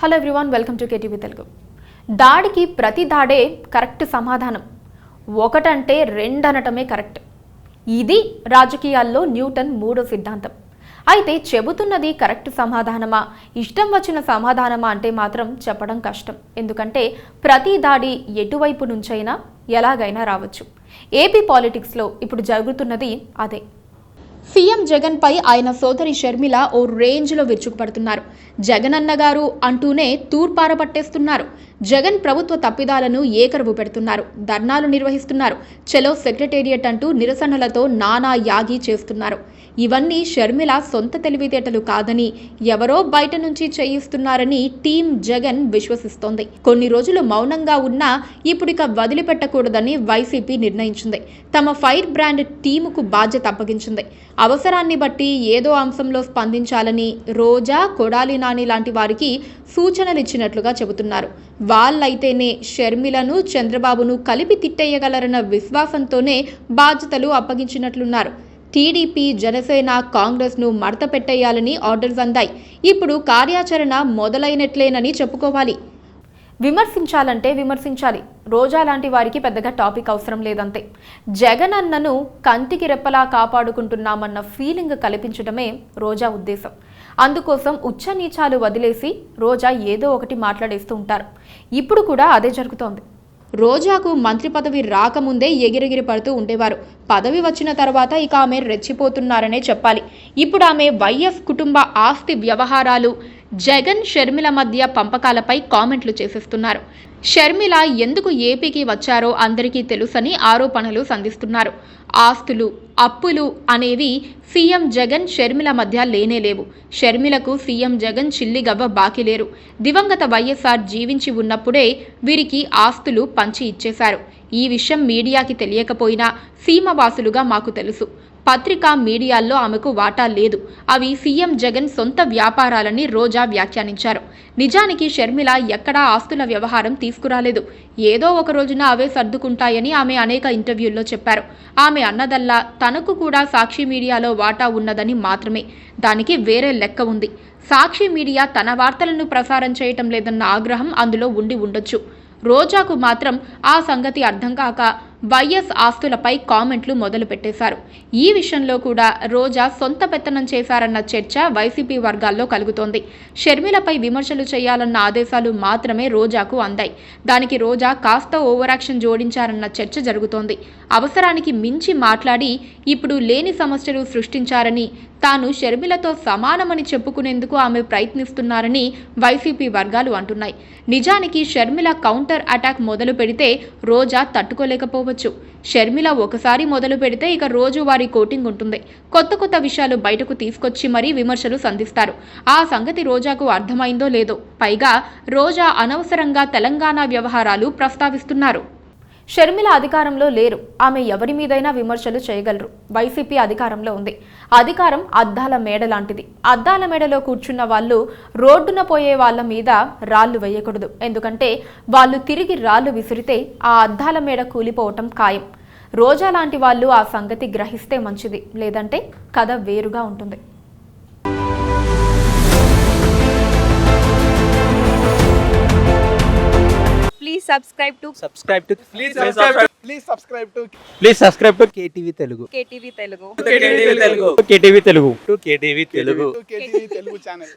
Hello everyone, welcome to KTV Telugu. దాడికి ప్రతి దాడే correct సమాధానం, ఒకటంటే రెండనటమే కరెక్ట్. ఇది రాజకీయాల్లో న్యూటన్ మూడో సిద్ధాంతం. అయితే చెబుతున్నది కరెక్ట్ సమాధానమా, ఇష్టం వచ్చిన సమాధానమా అంటే మాత్రం చెప్పడం కష్టం. ఎందుకంటే ప్రతి దాడి ఎటువైపు నుంచైనా ఎలాగైనా రావచ్చు. ఏపీ పాలిటిక్స్లో ఇప్పుడు జరుగుతున్నది అదే. సీఎం జగన్ పై ఆయన సోదరి షర్మిల ఓ రేంజ్లో విరుచుకుపడుతున్నారు. జగన్ అన్నగారు అంటూనే తూర్పార పట్టేస్తున్నారు. జగన్ ప్రభుత్వ తప్పిదాలను ఏకరువు పెడుతున్నారు. ధర్నాలు నిర్వహిస్తున్నారు. చలో సెక్రటేరియట్ అంటూ నిరసనలతో నానా యాగి చేస్తున్నారు. ఇవన్నీ షర్మిల సొంత తెలివితేటలు కాదని, ఎవరో బయట నుంచి చేయిస్తున్నారని టీం జగన్ విశ్వసిస్తోంది. కొన్ని రోజులు మౌనంగా ఉన్నా ఇప్పుడిక వదిలిపెట్టకూడదని వైసీపీ నిర్ణయించింది. తమ ఫైర్ బ్రాండ్ టీముకు బాధ్యత అప్పగించింది. అవసరాన్ని బట్టి ఏదో అంశంలో స్పందించాలని రోజా, కొడాలి నాని లాంటి వారికి సూచనలు ఇచ్చినట్లుగా చెబుతున్నారు. వాళ్ళైతేనే షర్మిలను, చంద్రబాబును కలిపి తిట్టేయగలరన్న విశ్వాసంతోనే బాధ్యతలు అప్పగించినట్లున్నారు. టీడీపీ, జనసేన, కాంగ్రెస్ను మడత పెట్టేయాలని ఆర్డర్స్ అందాయి. ఇప్పుడు కార్యాచరణ మొదలైనట్లేనని చెప్పుకోవాలి. విమర్శించాలంటే విమర్శించాలి. రోజా లాంటి వారికి పెద్దగా టాపిక్ అవసరం లేదంతే. జగన్ అన్నను కంటికి రెప్పలా కాపాడుకుంటున్నామన్న ఫీలింగ్ కల్పించడమే రోజా ఉద్దేశం. అందుకోసం ఉచ్చనీచాలు వదిలేసి రోజా ఏదో ఒకటి మాట్లాడేస్తూ ఉంటారు. ఇప్పుడు కూడా అదే జరుగుతోంది. రోజాకు మంత్రి పదవి రాకముందే ఎగిరెగిరి పడుతూ ఉండేవారు. పదవి వచ్చిన తర్వాత ఇక ఆమె రెచ్చిపోతున్నారనే చెప్పాలి. ఇప్పుడు ఆమె వైఎస్ కుటుంబ ఆస్తి వ్యవహారాలు, జగన్ షర్మిల మధ్య పంపకాలపై కామెంట్లు చేసేస్తున్నారు. షర్మిల ఎందుకు ఏపీకి వచ్చారో అందరికీ తెలుసని ఆరోపణలు సంధిస్తున్నారు. ఆస్తులు, అప్పులు అనేవి సీఎం జగన్ షర్మిల మధ్య లేనేలేవు. షర్మిలకు సీఎం జగన్ చిల్లిగవ్వ బాకీ లేరు. దివంగత వైఎస్ఆర్ జీవించి ఉన్నప్పుడే వీరికి ఆస్తులు పంచి ఇచ్చేశారు. ఈ విషయం మీడియాకి తెలియకపోయినా సీమవాసులుగా మాకు తెలుసు. పత్రికా మీడియాల్లో ఆమెకు వాటా లేదు. అవి సీఎం జగన్ సొంత వ్యాపారాలని రోజా వ్యాఖ్యానించారు. నిజానికి షర్మిల ఎక్కడా ఆస్తుల వ్యవహారం తీసుకురాలేదు. ఏదో ఒక రోజున అవే సర్దుకుంటాయని ఆమె అనేక ఇంటర్వ్యూల్లో చెప్పారు. ఆమె అన్నదల్లా తనకు కూడా సాక్షి మీడియాలో వాటా ఉన్నదని మాత్రమే. దానికి వేరే లెక్క ఉంది. సాక్షి మీడియా తన వార్తలను ప్రసారం చేయటం లేదన్న ఆగ్రహం అందులో ఉండి ఉండొచ్చు. రోజాకు మాత్రం ఆ సంగతి అర్థం కాక వైఎస్ ఆస్తులపై కామెంట్లు మొదలు పెట్టేశారు. ఈ విషయంలో కూడా రోజా సొంత పెత్తనం చేశారన్న చర్చ వైసీపీ వర్గాల్లో కలుగుతోంది. షర్మిలపై విమర్శలు చేయాలన్న ఆదేశాలు మాత్రమే రోజాకు అందాయి. దానికి రోజా కాస్త ఓవరాక్షన్ జోడించారన్న చర్చ జరుగుతోంది. అవసరానికి మించి మాట్లాడి ఇప్పుడు లేని సమస్యలు సృష్టించారని, తాను షర్మిలతో సమానమని చెప్పుకునేందుకు ఆమె ప్రయత్నిస్తున్నారని వైసీపీ వర్గాలు అంటున్నాయి. నిజానికి షర్మిల కౌంటర్ అటాక్ మొదలు పెడితే రోజా తట్టుకోలేకపోవచ్చు. షర్మిల ఒకసారి మొదలు పెడితే ఇక రోజువారీ కోటింగ్ ఉంటుంది. కొత్త కొత్త విషయాలు బయటకు తీసుకొచ్చి మరీ విమర్శలు సంధిస్తారు. ఆ సంగతి రోజాకు అర్థమైందో లేదో. పైగా రోజా అనవసరంగా తెలంగాణ వ్యవహారాలు ప్రస్తావిస్తున్నారు. షర్మిల అధికారంలో లేరు. ఆమె ఎవరి మీదైనా విమర్శలు చేయగలరు. వైసీపీ అధికారంలో ఉంది. అధికారం అద్దాల మేడ లాంటిది. అద్దాల మేడలో కూర్చున్న వాళ్ళు రోడ్డున పోయే వాళ్ళ మీద రాళ్లు వేయకూడదు. ఎందుకంటే వాళ్ళు తిరిగి రాళ్లు విసిరితే ఆ అద్దాల మేడ కూలిపోవటం ఖాయం. రోజా లాంటి వాళ్ళు ఆ సంగతి గ్రహిస్తే మంచిది. లేదంటే కథ వేరుగా ఉంటుంది. Please subscribe to KTV Telugu. KTV Telugu. KTV Telugu channel.